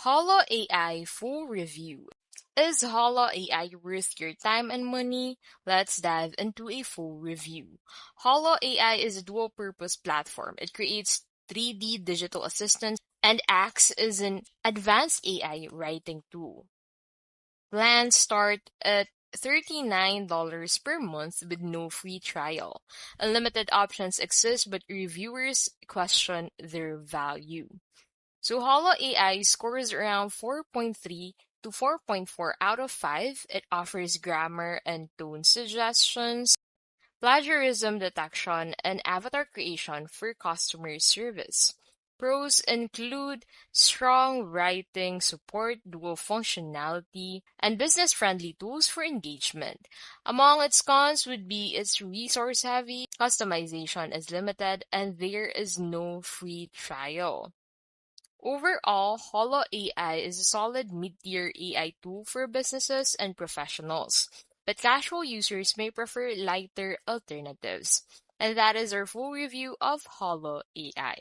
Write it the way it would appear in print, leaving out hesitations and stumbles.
Holo AI Full Review. Is Holo AI worth your time and money? Let's dive into a full review. Holo AI is a dual-purpose platform. It creates 3D digital assistants and acts as an advanced AI writing tool. Plans start at $39 per month with no free trial. Unlimited options exist, but reviewers question their value. So Holo AI scores around 4.3 to 4.4 out of 5. It offers grammar and tone suggestions, plagiarism detection, and avatar creation for customer service. Pros include strong writing support, dual functionality, and business-friendly tools for engagement. Among its cons would be its resource-heavy, customization is limited, and there is no free trial. Overall, Holo AI is a solid mid-tier AI tool for businesses and professionals, but casual users may prefer lighter alternatives. And that is our full review of Holo AI.